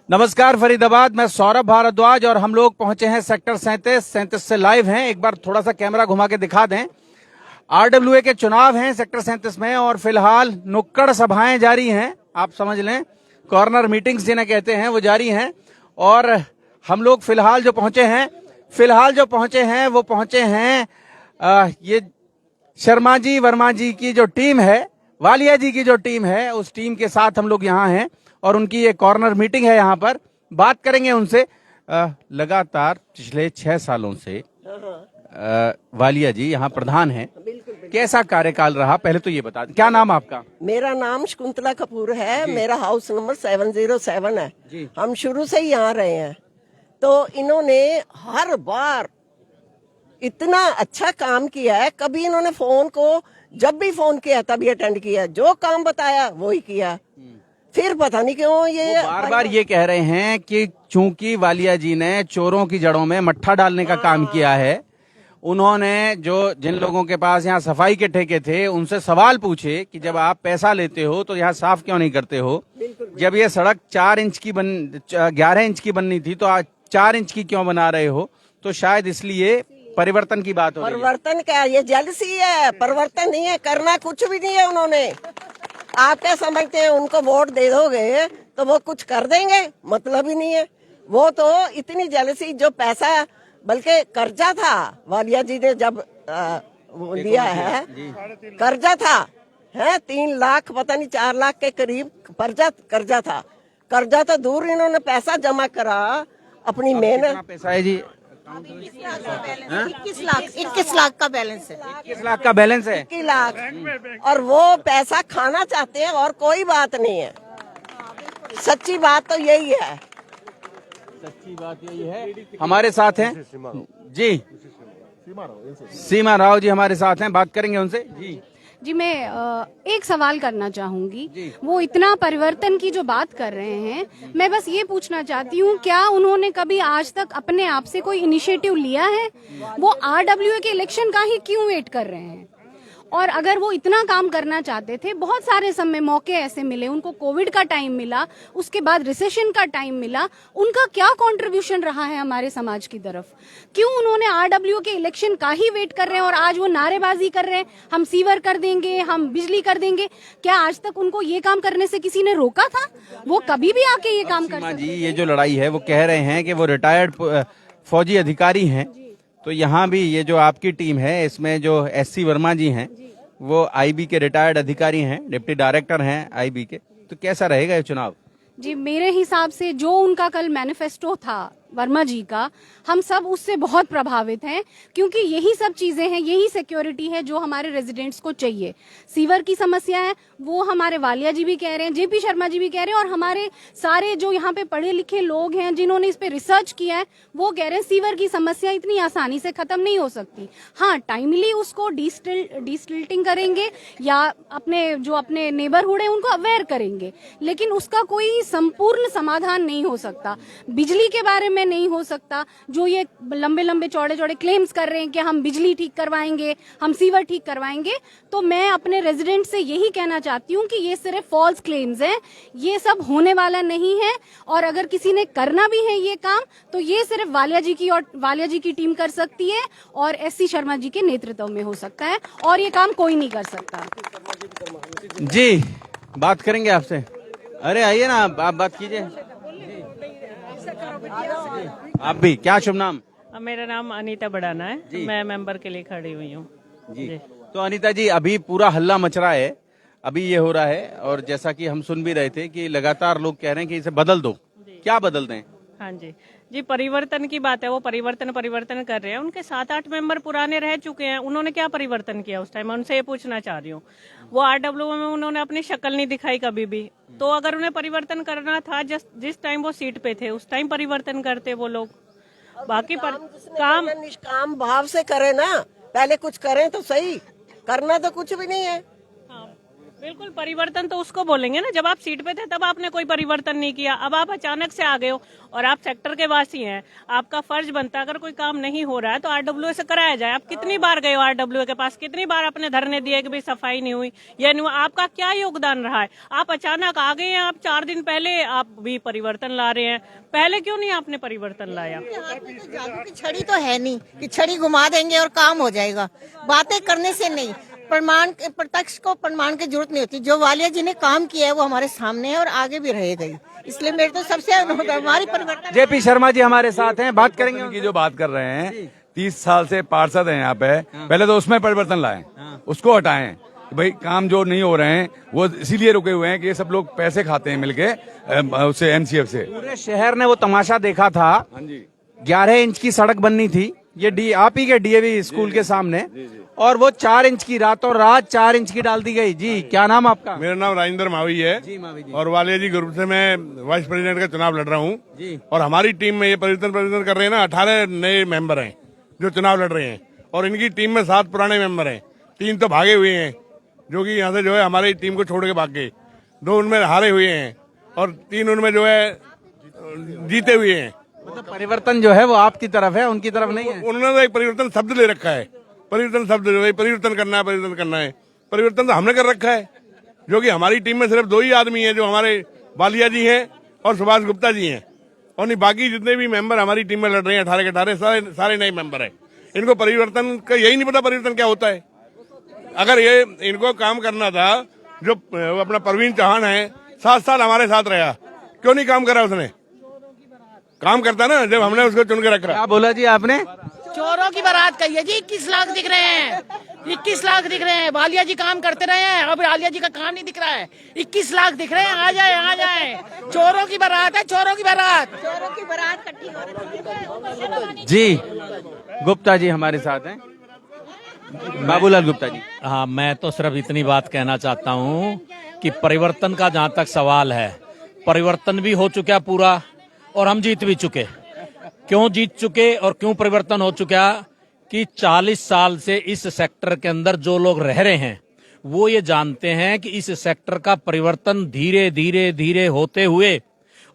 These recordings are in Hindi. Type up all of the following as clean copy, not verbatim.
नमस्कार फरीदाबाद, मैं सौरभ भारद्वाज और हम लोग पहुंचे हैं सेक्टर 37 से लाइव हैं। एक बार थोड़ा सा कैमरा घुमा के दिखा दें। आरडब्ल्यूए के चुनाव हैं सेक्टर 37 में और फिलहाल नुक्कड़ सभाएं जारी हैं, आप समझ लें कॉर्नर मीटिंग्स जिन्हें कहते हैं वो जारी हैं। और हम लोग फिलहाल जो पहुंचे हैं वो पहुंचे हैं ये शर्मा जी वर्मा जी की जो टीम है, वालिया जी की जो टीम है, उस टीम के साथ हम लोग यहाँ हैं और उनकी ये कॉर्नर मीटिंग है। यहाँ पर बात करेंगे उनसे। लगातार पिछले 6 सालों से वालिया जी यहाँ प्रधान हैं, कैसा कार्यकाल रहा पहले तो ये बता दें। क्या नाम आपका? मेरा नाम शकुंतला कपूर है, मेरा हाउस नंबर 707 है जी। हम शुरू से ही यहाँ रहे हैं, तो इन्होंने हर बार इतना अच्छा काम किया है। कभी इन्होंने फोन को जब भी फोन किया तभी अटेंड किया, जो काम बताया वो ही किया। फिर पता नहीं क्यों ये बार बार ये कह रहे हैं कि चूंकि वालिया जी ने चोरों की जड़ों में मट्ठा डालने का काम किया है, उन्होंने जिन लोगों के पास यहाँ सफाई के ठेके थे उनसे सवाल पूछे कि जब आप पैसा लेते हो तो यहाँ साफ क्यों नहीं करते हो? जब ये सड़क 11 इंच की बननी थी तो आज 4 इंच की क्यों बना रहे हो? तो शायद इसलिए परिवर्तन की बात हो रही है। परिवर्तन क्या, ये जेलसी है, परिवर्तन नहीं है, करना कुछ भी नहीं है उन्होंने। आप क्या समझते हैं उनको वोट दे दोगे तो वो कुछ कर देंगे? मतलब ही नहीं है। वो तो इतनी जेलसी, जो पैसा बल्कि कर्जा था वालिया जी ने जब लिया है, कर्जा था है 3 लाख पता नहीं 4 लाख के करीब कर्जा था। कर्जा तो दूर, इन्होंने पैसा जमा करा अपनी मेहनत। पैसा है जी 21 लाख का बैलेंस है। 21 लाख का बैलेंस है। 21 लाख, और वो पैसा खाना चाहते हैं और कोई बात नहीं है। सच्ची बात तो यही है। सच्ची बात यही है। हमारे साथ हैं जी सीमा राव जी, हमारे साथ हैं, बात करेंगे उनसे जी। मैं एक सवाल करना चाहूंगी। वो इतना परिवर्तन की जो बात कर रहे हैं, मैं बस ये पूछना चाहती हूँ, क्या उन्होंने कभी आज तक अपने आप से कोई इनिशिएटिव लिया है? वो आरडब्ल्यूए के इलेक्शन का ही क्यों वेट कर रहे हैं? और अगर वो इतना काम करना चाहते थे, बहुत सारे समय मौके ऐसे मिले उनको, कोविड का टाइम मिला, उसके बाद रिसेशन का टाइम मिला, उनका क्या कंट्रीब्यूशन रहा है हमारे समाज की तरफ? क्यों उन्होंने आरडब्ल्यू के इलेक्शन का ही वेट कर रहे हैं और आज वो नारेबाजी कर रहे हैं, हम सीवर कर देंगे, हम बिजली कर देंगे? क्या आज तक उनको ये काम करने से किसी ने रोका था? वो कभी भी आके ये काम कर सकते। जी, ये जो लड़ाई है वो कह रहे हैं कि वो रिटायर्ड फौजी अधिकारी हैं, तो यहाँ भी ये जो आपकी टीम है इसमें जो SC वर्मा जी हैं वो IB के रिटायर्ड अधिकारी हैं, डिप्टी डायरेक्टर हैं IB के। तो कैसा रहेगा ये चुनाव? जी, मेरे हिसाब से जो उनका कल मैनिफेस्टो था वर्मा जी का, हम सब उससे बहुत प्रभावित हैं, क्योंकि यही सब चीजें हैं, यही सिक्योरिटी है जो हमारे रेजिडेंट्स को चाहिए। सीवर की समस्या है, वो हमारे वालिया जी भी कह रहे हैं, JP शर्मा जी भी कह रहे हैं, और हमारे सारे जो यहाँ पे पढ़े लिखे लोग हैं जिन्होंने इस पे रिसर्च किया है, वो कह रहे हैं सीवर की समस्या इतनी आसानी से खत्म नहीं हो सकती। हाँ, टाइमली उसको डिस्टिल्टिंग करेंगे या अपने नेबरहुड है उनको अवेयर करेंगे, लेकिन उसका कोई संपूर्ण समाधान नहीं हो सकता। बिजली के बारे में नहीं हो सकता। जो ये लंबे लंबे चौड़े चौड़े क्लेम्स कर रहे हैं कि हम बिजली ठीक करवाएंगे, हम सीवर ठीक करवाएंगे, तो मैं अपने रेजिडेंट से यही कहना चाहती हूँ कि ये सिर्फ फॉल्स क्लेम्स हैं, ये सब होने वाला नहीं है। और अगर किसी ने करना भी है ये काम, तो ये सिर्फ वालिया जी की टीम कर सकती है और SC शर्मा जी के नेतृत्व में हो सकता है, और ये काम कोई नहीं कर सकता। जी, बात करेंगे आपसे। अरे आइए ना, आप बात कीजिए। आप भी, क्या शुभ नाम? मेरा नाम अनीता बड़ाना है, मैं मेंबर के लिए खड़ी हुई हूँ जी। तो अनीता जी, अभी पूरा हल्ला मच रहा है, अभी ये हो रहा है, और जैसा कि हम सुन भी रहे थे कि लगातार लोग कह रहे हैं कि इसे बदल दो, क्या बदल दें? हाँ जी, परिवर्तन की बात है। वो परिवर्तन कर रहे हैं। उनके 7-8 मेंबर पुराने रह चुके हैं, उन्होंने क्या परिवर्तन किया उस टाइम? मैं उनसे ये पूछना चाह रही हूँ। वो आरडब्ल्यू में उन्होंने अपनी शक्ल नहीं दिखाई कभी भी। तो अगर उन्हें परिवर्तन करना था, जिस टाइम वो सीट पे थे उस टाइम परिवर्तन करते वो लोग। बाकी काम निष्काम भाव से करे ना, पहले कुछ करें तो सही, करना तो कुछ भी नहीं है। बिल्कुल, परिवर्तन तो उसको बोलेंगे ना, जब आप सीट पे थे तब आपने कोई परिवर्तन नहीं किया, अब आप अचानक से आ गए हो और आप सेक्टर के वासी हैं, आपका फर्ज बनता है अगर कोई काम नहीं हो रहा है तो आरडब्ल्यूए से कराया जाए। आप कितनी बार गए हो आरडब्ल्यूए के पास, कितनी बार आपने धरने दिए कि भाई सफाई नहीं हुई, ये नहीं हुआ, आपका क्या योगदान रहा है? आप अचानक आ गए हैं, आप 4 दिन पहले आप भी परिवर्तन ला रहे हैं, पहले क्यों नहीं आपने परिवर्तन लाया? जादू की छड़ी तो है नहीं कि छड़ी घुमा देंगे और काम हो जाएगा। बातें करने से नहीं, प्रत्यक्ष को प्रमाण की जरूरत नहीं होती। जो वालिया जी ने काम किया है वो हमारे सामने है और आगे भी रहेगा ही। इसलिए मेरे तो सबसे हमारी परिवर्तन। जेपी शर्मा जी हमारे साथ हैं, बात करेंगे की जो बात कर रहे हैं, 30 साल से पार्षद हैं यहाँ पे, पहले तो उसमें परिवर्तन लाएं, उसको हटाएं। भाई काम जो नहीं हो रहे हैं वो इसीलिए रुके हुए हैं कि ये सब लोग पैसे खाते हैं मिलके उससे एनसीएफ से। पूरे शहर ने वो तमाशा देखा था। हाँ जी, 11 इंच की सड़क बननी थी, ये आप ही के डीएवी स्कूल के सामने, और वो 4 इंच की, रातों रात 4 इंच की डाल दी गई। जी, क्या नाम आपका? मेरा नाम राजेंद्र मावी है जी, मावी जी। और वालिया जी ग्रुप से मैं वाइस प्रेसिडेंट का चुनाव लड़ रहा हूँ। और हमारी टीम में ये परिवर्तन कर रहे हैं ना, 18 नए मेंबर हैं जो चुनाव लड़ रहे हैं, और इनकी टीम में 7 पुराने मेंबर हैं। 3 तो भागे हुए हैं, जो कि यहाँ से जो है हमारी टीम को छोड़ के भाग गए। 2 उनमें हारे हुए हैं और 3 उनमें जो है जीते हुए हैं। मतलब परिवर्तन जो है वो आपकी तरफ है, उनकी तरफ नहीं है। उन्होंने तो एक परिवर्तन शब्द ले रखा है, परिवर्तन शब्द, परिवर्तन करना है, परिवर्तन करना है। परिवर्तन तो हमने कर रखा है, जो कि हमारी टीम में सिर्फ 2 ही आदमी हैं, जो हमारे वालिया जी हैं और सुभाष गुप्ता जी हैं, और नहीं बाकी जितने भी मेंबर हमारी टीम में लड़ रहे हैं 18 के 18 सारे नए मेंबर हैं। इनको परिवर्तन का यही नहीं पता परिवर्तन क्या होता है। अगर ये इनको काम करना था, जो अपना परवीन चौहान है 7 साल हमारे साथ रहा, क्यों नहीं काम करा उसने? काम करता ना जब हमने उसको चुन के रखा। क्या बोला जी आपने? चोरों की बारात कही है जी। 21 लाख दिख रहे हैं, 21 लाख दिख रहे हैं। वालिया जी काम करते रहे हैं, अब वालिया जी का काम नहीं दिख रहा है। 21 लाख दिख रहे हैं, आ जाए आ जाए। चोरों की बारात है, चोरों की बारात, चोरों की बारात इकट्ठी हो रही है। जी, गुप्ता जी हमारे साथ हैं, बाबूलाल गुप्ता जी। हाँ, मैं तो सिर्फ इतनी बात कहना चाहता हूँ कि परिवर्तन का जहाँ तक सवाल है, परिवर्तन भी हो चुका पूरा और हम जीत भी चुके। क्यों जीत चुके और क्यों परिवर्तन हो चुका कि 40 साल से इस सेक्टर के अंदर जो लोग रह रहे हैं वो ये जानते हैं कि इस सेक्टर का परिवर्तन धीरे धीरे धीरे होते हुए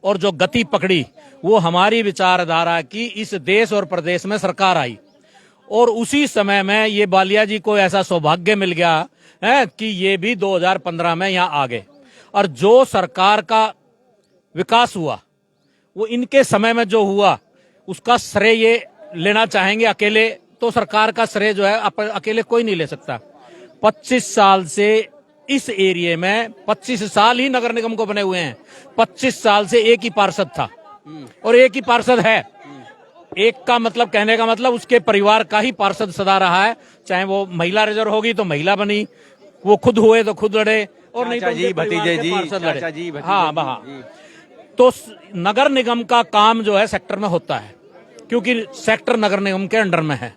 और जो गति पकड़ी वो हमारी विचारधारा की इस देश और प्रदेश में सरकार आई। और उसी समय में ये वालिया जी को ऐसा सौभाग्य मिल गया है कि ये भी 2015 में यहाँ आ गए, और जो सरकार का विकास हुआ वो इनके समय में जो हुआ उसका श्रेय ये लेना चाहेंगे। अकेले तो सरकार का श्रेय जो है अकेले कोई नहीं ले सकता। 25 साल से इस एरिया में 25 साल ही नगर निगम को बने हुए हैं। 25 साल से एक ही पार्षद था और एक ही पार्षद है। एक का मतलब, कहने का मतलब उसके परिवार का ही पार्षद सदा रहा है। चाहे वो महिला रिजर्व होगी तो महिला बनी, वो खुद हुए तो खुद लड़े, और नहीं तो जी, भतीजे जी, पार्षद लड़े। चाचा जी, भतीजे हाँ जी। हाँ। तो नगर निगम का काम जो है सेक्टर में होता है, क्योंकि सेक्टर नगर निगम के अंडर में है।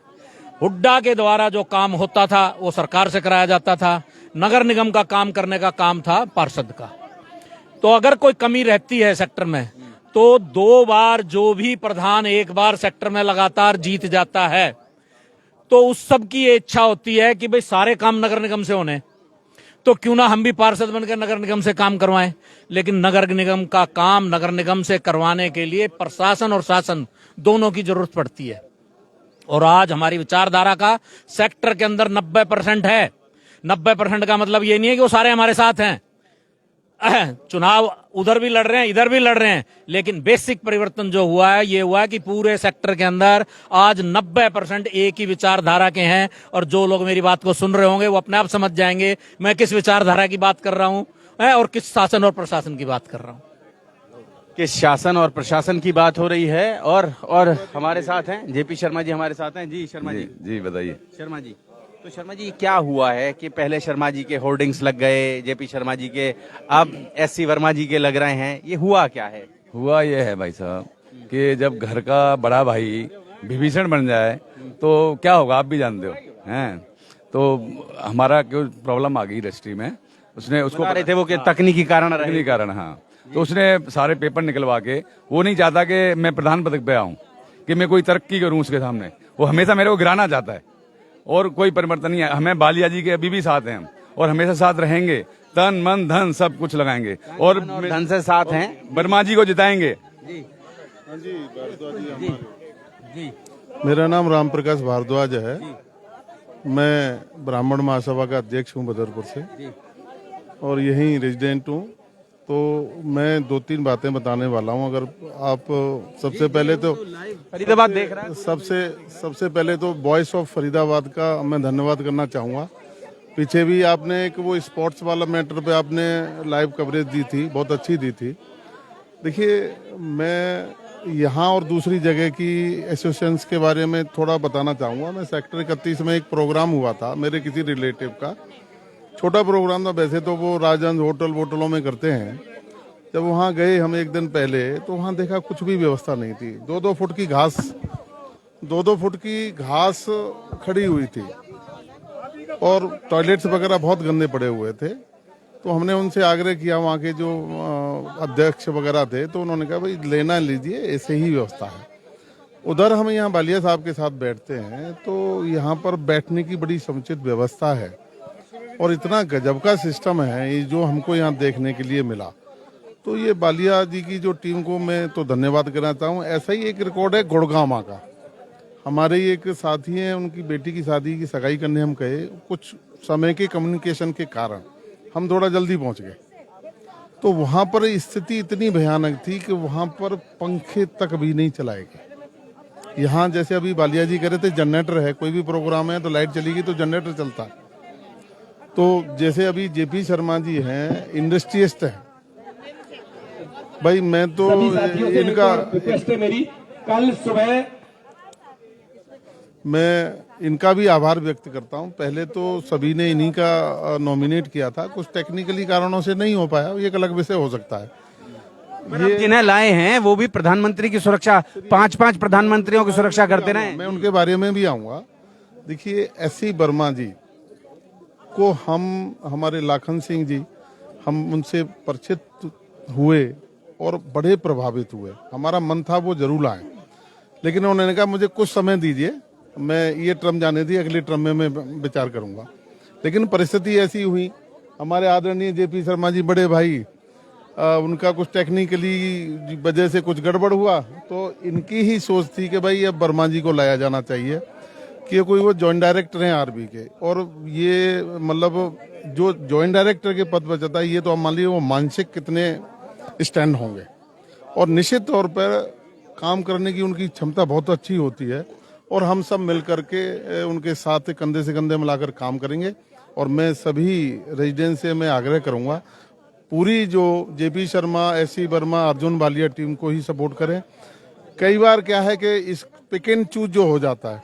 हुड्डा के द्वारा जो काम होता था वो सरकार से कराया जाता था। नगर निगम का काम करने का काम था पार्षद का। तो अगर कोई कमी रहती है सेक्टर में तो 2 बार जो भी प्रधान एक बार सेक्टर में लगातार जीत जाता है तो उस सब की ये इच्छा होती है कि भाई सारे काम नगर निगम से होने, तो क्यों ना हम भी पार्षद बनकर नगर निगम से काम करवाएं। लेकिन नगर निगम का काम नगर निगम से करवाने के लिए प्रशासन और शासन दोनों की जरूरत पड़ती है। और आज हमारी विचारधारा का सेक्टर के अंदर 90% है। 90% का मतलब ये नहीं है कि वो सारे हमारे साथ हैं। चुनाव उधर भी लड़ रहे हैं, इधर भी लड़ रहे हैं, लेकिन बेसिक परिवर्तन जो हुआ है ये हुआ है कि पूरे सेक्टर के अंदर आज 90% एक ही विचारधारा के हैं। और जो लोग मेरी बात को सुन रहे होंगे वो अपने आप समझ जाएंगे मैं किस विचारधारा की बात कर रहा हूं और किस शासन और प्रशासन की बात कर रहा हूं। किस शासन और प्रशासन की बात हो रही है। और हमारे साथ हैं जेपी शर्मा जी, हमारे साथ हैं। जी शर्मा जी बताइए। शर्मा जी, तो शर्मा जी क्या हुआ है कि पहले शर्मा जी के होर्डिंग्स लग गए, जेपी शर्मा जी के, अब एससी वर्मा जी के लग रहे हैं, ये हुआ क्या है? हुआ ये है भाई साहब कि जब घर का बड़ा भाई विभीषण बन जाए तो क्या होगा आप भी जानते हो हैं। तो हमारा क्यों प्रॉब्लम आ गई रजिस्ट्री में, उसने उसको रहे थे वो कि तकनीकी कारण हाँ, तो उसने सारे पेपर निकलवा के, वो नहीं चाहता कि मैं प्रधान पद पे आऊं, कि मैं कोई तरक्की करूं उसके सामने। वो हमेशा मेरे को गिराना चाहता है और कोई परिवर्तन नहीं है। हमें वालिया जी के अभी भी साथ हैं हम और हमेशा साथ रहेंगे। तन मन धन सब कुछ लगाएंगे और धन से साथ हैं। वर्मा जी को जिताएंगे। मेरा नाम राम प्रकाश भारद्वाज है। मैं ब्राह्मण महासभा का अध्यक्ष हूँ बदरपुर से और यहीं रेजिडेंट हूँ। तो मैं 2-3 बातें बताने वाला हूँ। अगर आप सबसे पहले तो फरीदाबाद देख रहे हैं। सबसे पहले तो वॉइस ऑफ फरीदाबाद का मैं धन्यवाद करना चाहूँगा। पीछे भी आपने एक वो स्पोर्ट्स वाला मैटर पे आपने लाइव कवरेज दी थी, बहुत अच्छी दी थी। देखिए, मैं यहाँ और दूसरी जगह की एसोसिएशंस के बारे में थोड़ा बताना चाहूँगा। मैं सेक्टर 31 में एक प्रोग्राम हुआ था मेरे किसी रिलेटिव का, छोटा प्रोग्राम था वैसे तो, वो राजहंस होटलों में करते हैं। जब वहाँ गए हम एक दिन पहले तो वहाँ देखा कुछ भी व्यवस्था नहीं थी। 2-2 फुट की घास खड़ी हुई थी और टॉयलेट्स वगैरह बहुत गंदे पड़े हुए थे। तो हमने उनसे आग्रह किया, वहाँ के जो अध्यक्ष वगैरह थे, तो उन्होंने कहा भाई लेना लीजिए, ऐसे ही व्यवस्था है। उधर हम यहाँ बालिया साहब के साथ बैठते हैं तो यहाँ पर बैठने की बड़ी समुचित व्यवस्था है और इतना गजब का सिस्टम है ये जो हमको यहाँ देखने के लिए मिला। तो ये बालिया जी की जो टीम को मैं तो धन्यवाद करना चाहूँ। ऐसा ही एक रिकॉर्ड है गुड़गांव का, हमारे ही एक साथी हैं, उनकी बेटी की शादी की सगाई करने हम गए। कुछ समय के कम्युनिकेशन के कारण हम थोड़ा जल्दी पहुंच गए। तो वहां पर स्थिति इतनी भयानक थी कि वहां पर पंखे तक भी नहीं चलाए गए। यहाँ जैसे अभी बालिया जी कह रहे थे जनरेटर है, कोई भी प्रोग्राम है तो लाइट चलेगी तो जनरेटर चलता है। तो जैसे अभी जेपी शर्मा जी हैं, इंडस्ट्रियलिस्ट हैं भाई, मैं तो इनका रिक्वेस्ट है मेरी, कल सुबह मैं इनका भी आभार व्यक्त करता हूं। पहले तो सभी ने इन्हीं का नॉमिनेट किया था, कुछ टेक्निकली कारणों से नहीं हो पाया, ये एक अलग विषय हो सकता है। ये जिन्हें लाए हैं वो भी प्रधानमंत्री की सुरक्षा, 5-5 प्रधानमंत्रियों की सुरक्षा करते रहे। मैं उनके बारे में भी आऊंगा। देखिए, एससी वर्मा जी को हमारे लाखन सिंह जी, हम उनसे परिचित हुए और बड़े प्रभावित हुए। हमारा मन था वो जरूर लाएं, लेकिन उन्होंने कहा मुझे कुछ समय दीजिए, मैं ये टर्म जाने दी, अगले टर्म में मैं विचार करूंगा। लेकिन परिस्थिति ऐसी हुई, हमारे आदरणीय जेपी शर्मा जी बड़े भाई, उनका कुछ टेक्निकली वजह से कुछ गड़बड़ हुआ, तो इनकी ही सोच थी कि भाई अब वर्मा जी को लाया जाना चाहिए कि कोई वो जॉइंट डायरेक्टर हैं आरबी के, और ये मतलब जो जॉइंट डायरेक्टर के पद पर जाता है, ये तो मान लीजिए वो मानसिक कितने स्टैंड होंगे और निश्चित तौर पर काम करने की उनकी क्षमता बहुत अच्छी होती है। और हम सब मिलकर के उनके साथ कंधे से कंधे मिलाकर काम करेंगे। और मैं सभी रेजिडेंट से मैं आग्रह करूंगा, पूरी जो JP Sharma, SC Verma, Arjun Ballia team को ही सपोर्ट करें। कई बार क्या है कि इस पिक एंड चूज जो हो जाता है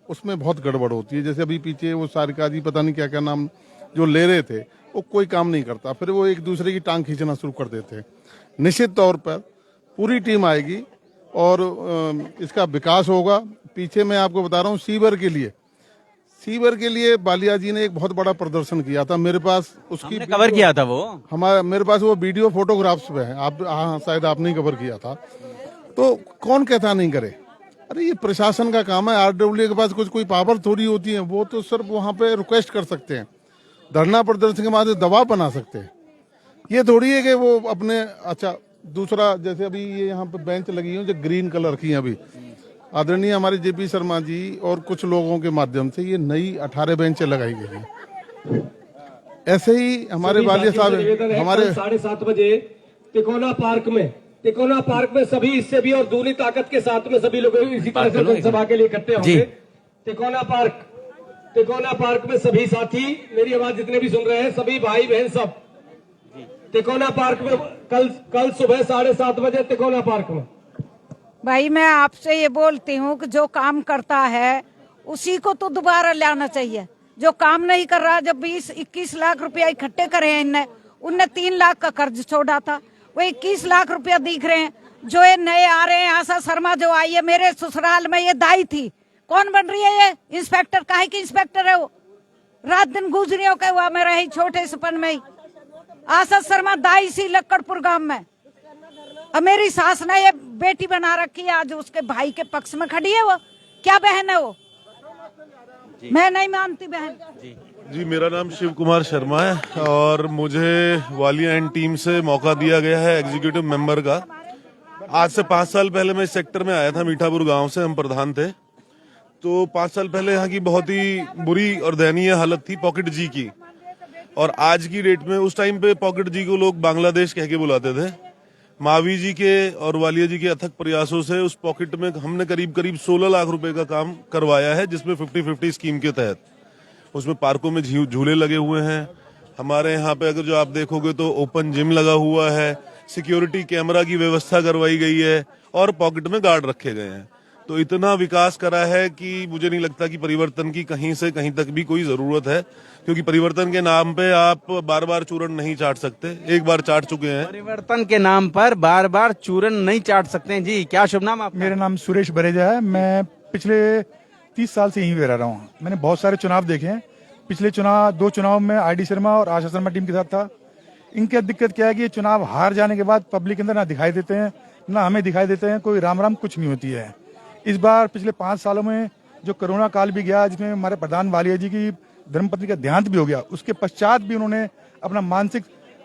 उसमें बहुत गड़बड़ होती है। जैसे अभी पीछे वो सारिका जी पता नहीं क्या क्या नाम जो ले रहे थे, वो कोई काम नहीं करता, फिर वो एक दूसरे की टांग खींचना शुरू कर देते हैं। निश्चित तौर पर पूरी टीम आएगी और इसका विकास होगा। पीछे मैं आपको बता रहा हूँ, सीवर के लिए बालिया जी ने एक बहुत बड़ा प्रदर्शन किया था। मेरे पास उसकी कवर किया था वो, मेरे पास वो वीडियो फोटोग्राफ्स पे है। आप हाँ, शायद आपने ही कवर किया था। तो कौन कहता नहीं करे, अरे ये प्रशासन का काम है। आरडब्ल्यू के पास कोई पावर थोड़ी होती है, वो तो सिर्फ वहाँ पे रिक्वेस्ट कर सकते हैं, धरना प्रदर्शन के माध्यम से दबाव बना सकते हैं। ये थोड़ी है कि वो अपने। अच्छा, दूसरा जैसे अभी ये यहाँ पे बेंच लगी है जो ग्रीन कलर की है, अभी आदरणीय हमारे जेपी शर्मा जी और कुछ लोगों के माध्यम से ये नई 18 बेंचें लगाई गई हैं। ऐसे ही हमारे वालिया साहब हमारे 7:30 बजे तिकोना पार्क में सभी इससे भी और दूनी ताकत के साथ में सभी लोग इसी तरह से जनसभा के लिए इकट्ठे होंगे। तिकोना पार्क में सभी साथी, मेरी आवाज जितने भी सुन रहे हैं, सभी भाई बहन सब तिकोना पार्क में कल सुबह 7:30 बजे तिकोना पार्क में। भाई मैं आपसे ये बोलती हूँ कि जो काम करता है उसी को तो दोबारा लाना चाहिए। जो काम नहीं कर रहा, जब 20-21 लाख रुपया इकट्ठे करे हैं उनने 3 लाख का कर्ज छोड़ा था, वो 21 लाख रुपया दिख रहे हैं। जो ये नए आ रहे हैं, आशा शर्मा जो आई है, मेरे ससुराल में ये दाई थी, कौन बन रही है ये इंस्पेक्टर? काहे की इंस्पेक्टर है वो? रात दिन गुजरियों का हुआ मेरा ही छोटे सपन में ही। आशा शर्मा दाई सी लक्कड़पुर गांव में, अब मेरी सास ने ये बेटी बना रखी है, आज उसके भाई के पक्ष में खड़ी है। वो क्या बहन है वो? मैं नहीं मानती बहन। जी, मेरा नाम शिव कुमार शर्मा है और मुझे वालिया एंड टीम से मौका दिया गया है एग्जीक्यूटिव मेंबर का। आज से 5 साल पहले मैं इस सेक्टर में आया था, मीठापुर गांव से हम प्रधान थे। तो 5 साल पहले यहाँ की बहुत ही बुरी और दयनीय हालत थी पॉकेट जी की, और आज की डेट में उस टाइम पे पॉकेट जी को लोग बांग्लादेश कह के बुलाते थे। मावी जी के और वालिया जी के अथक प्रयासों से उस पॉकेट में हमने करीब 16 लाख रुपए का काम करवाया है, जिसमें 50-50 स्कीम के तहत उसमें पार्कों में झूले लगे हुए हैं। हमारे यहाँ पे अगर जो आप देखोगे तो ओपन जिम लगा हुआ है, सिक्योरिटी कैमरा की व्यवस्था करवाई गई है और पॉकेट में गार्ड रखे गए हैं। तो इतना विकास करा है कि मुझे नहीं लगता कि परिवर्तन की कहीं से कहीं तक भी कोई जरूरत है, क्योंकि परिवर्तन के नाम पे आप बार बार चूरन नहीं चाट सकते। एक बार चाट चुके हैं। परिवर्तन के नाम पर बार बार चूरन नहीं चाट सकते हैं। जी, क्या शुभ नाम आपका? मेरा नाम सुरेश बरेजा है। मैं पिछले 30 साल से यहीं पे रह रहा हूँ। मैंने बहुत सारे चुनाव देखे हैं। पिछले 2 चुनाव में आईडी शर्मा और आशा शर्मा टीम के साथ था। इनकी दिक्कत क्या है कि ये चुनाव हार जाने के बाद पब्लिक के अंदर ना दिखाई देते हैं, ना हमें दिखाई देते हैं, कोई राम कुछ नहीं होती है। इस बार पिछले 5 सालों में जो कोरोना काल भी गया, जिसमें हमारे प्रधान वालिया जी की धर्मपत्नी का देहांत भी हो गया, उसके पश्चात भी उन्होंने अपना मानसिक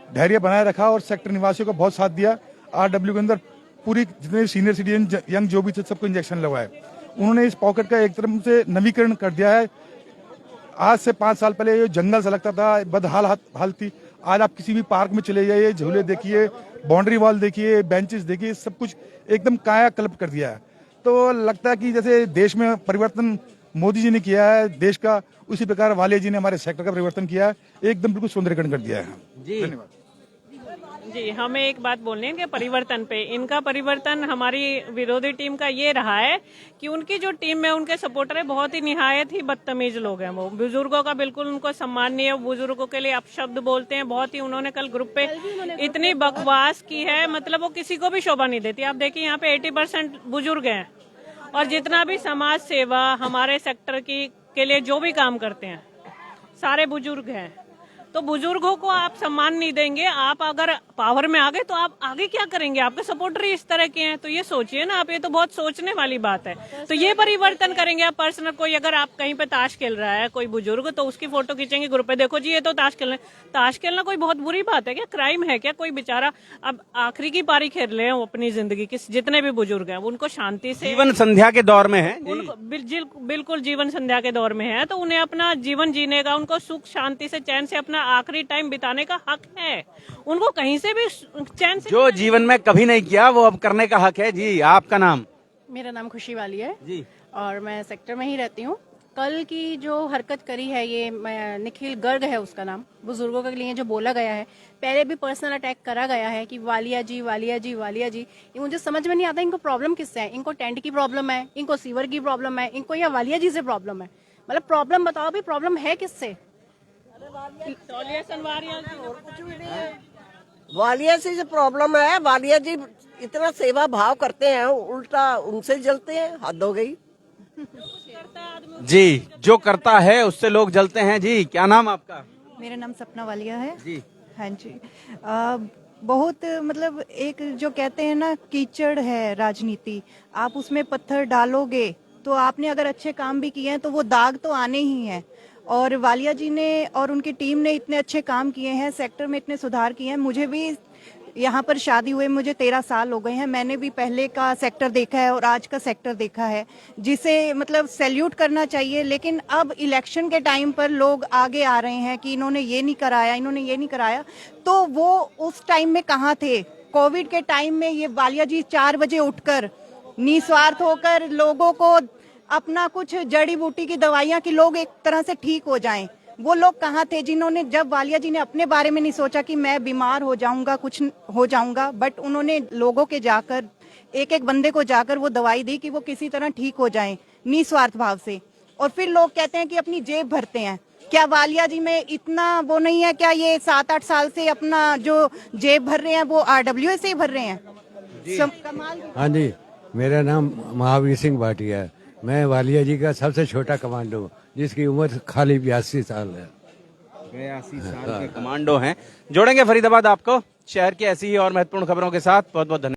धैर्य बनाए रखा और सेक्टर निवासियों को बहुत साथ दिया। RW के अंदर पूरी जितने सीनियर सिटीजन यंग जो भी थे सबको इंजेक्शन लगवाए। उन्होंने इस पॉकेट का एक तरफ से नवीकरण कर दिया है। आज से 5 साल पहले ये जंगल सा लगता था, बदहाल हाल थी। आज आप किसी भी पार्क में चले जाइए, झूले देखिए, बाउंड्री वॉल देखिए, बेंचेस देखिए, सब कुछ एकदम कायाकल्प कर दिया है। तो लगता है कि जैसे देश में परिवर्तन मोदी जी ने किया है देश का, उसी प्रकार वालिया जी ने हमारे सेक्टर का परिवर्तन किया है, एकदम बिल्कुल सौंदर्यीकरण कर दिया है। जी धन्यवाद। जी, हमें एक बात बोलनी है कि परिवर्तन पे, इनका परिवर्तन हमारी विरोधी टीम का ये रहा है कि उनकी जो टीम में उनके सपोर्टर है बहुत ही निहायत ही बदतमीज लोग हैं। वो बुजुर्गों का बिल्कुल उनको सम्मान नहीं है, बुजुर्गों के लिए अपशब्द बोलते हैं। बहुत ही उन्होंने कल ग्रुप पे इतनी बकवास की है, मतलब वो किसी को भी शोभा नहीं देती। आप देखिए यहाँ पे 80% बुजुर्ग हैं और जितना भी समाज सेवा हमारे सेक्टर की के लिए जो भी काम करते हैं सारे बुजुर्ग हैं। तो बुजुर्गों को आप सम्मान नहीं देंगे, आप अगर पावर में आ गए तो आप आगे क्या करेंगे? आपके सपोर्टर ही इस तरह के हैं, तो ये सोचिए ना आप। ये तो बहुत सोचने वाली बात है। तो ये परिवर्तन करेंगे आप पर्सनल। कोई अगर आप कहीं पे ताश खेल रहा है कोई बुजुर्ग, तो उसकी फोटो खींचेंगे ग्रुप पे, देखो जी ये तो ताश खेल रहे हैं। ताश खेलना कोई बहुत बुरी बात है क्या? क्राइम है क्या? कोई बेचारा अब आखिरी की पारी खेल रहे हैं वो अपनी जिंदगी की, जितने भी बुजुर्ग हैं उनको शांति से, जीवन संध्या के दौर में है, उनको बिल्कुल जीवन संध्या के दौर में है, तो उन्हें अपना जीवन जीने का, उनको सुख शांति से चैन से अपना आखिरी टाइम बिताने का हक है। उनको कहीं से भी चैन से, जो जीवन में कभी नहीं किया वो अब करने का हक है। जी, आपका नाम? मेरा नाम खुशी वाली है जी, और मैं सेक्टर में ही रहती हूँ। कल की जो हरकत करी है ये निखिल गर्ग है उसका नाम, बुजुर्गों के लिए जो बोला गया है, पहले भी पर्सनल अटैक करा गया है कि वालिया जी वालिया जी वालिया जी। ये मुझे समझ में नहीं आता इनको प्रॉब्लम किससे है। इनको टेंट की प्रॉब्लम है, इनको सीवर की प्रॉब्लम है, इनको या वालिया जी से प्रॉब्लम है? मतलब प्रॉब्लम बताओ भी, प्रॉब्लम है किससे? वालिया से जो प्रॉब्लम है, वालिया जी इतना सेवा भाव करते हैं, उल्टा उनसे जलते हैं। हद हो गई। जी, जो करता है उससे लोग जलते हैं। जी, क्या नाम आपका? मेरा नाम सपना वालिया है जी। हाँ जी। बहुत मतलब एक जो कहते हैं ना कीचड़ है राजनीति, आप उसमें पत्थर डालोगे तो आपने अगर अच्छे काम भी किए हैं तो वो दाग तो आने ही हैं। और वालिया जी ने और उनकी टीम ने इतने अच्छे काम किए हैं, सेक्टर में इतने सुधार किए हैं। मुझे भी यहाँ पर शादी हुए मुझे 13 साल हो गए हैं। मैंने भी पहले का सेक्टर देखा है और आज का सेक्टर देखा है, जिसे मतलब सैल्यूट करना चाहिए। लेकिन अब इलेक्शन के टाइम पर लोग आगे आ रहे हैं कि इन्होंने ये नहीं कराया, इन्होंने ये नहीं कराया। तो वो उस टाइम में कहाँ थे? कोविड के टाइम में ये वालिया जी 4 बजे उठकर निस्वार्थ होकर लोगों को अपना कुछ जड़ी बूटी की दवाइयां कि लोग एक तरह से ठीक हो जाएं, वो लोग कहाँ थे जिन्होंने, जब वालिया जी ने अपने बारे में नहीं सोचा कि मैं बीमार हो जाऊंगा, कुछ हो जाऊंगा, बट उन्होंने लोगों के जाकर एक एक बंदे को जाकर वो दवाई दी कि वो किसी तरह ठीक हो जाएं निस्वार्थ भाव से। और फिर लोग कहते हैं कि अपनी जेब भरते हैं। क्या वालिया जी में इतना वो नहीं है? क्या ये 7-8 साल से अपना जो जेब भर रहे हैं वो RWA से ही भर रहे हैं? कमाल। हाँ जी, मेरा नाम महावीर सिंह भाटिया है। मैं वालिया जी का सबसे छोटा कमांडो हूँ, जिसकी उम्र खाली 82 साल है। 82 साल के कमांडो हैं। जोड़ेंगे फरीदाबाद आपको शहर की ऐसी ही और महत्वपूर्ण खबरों के साथ। बहुत बहुत धन्यवाद।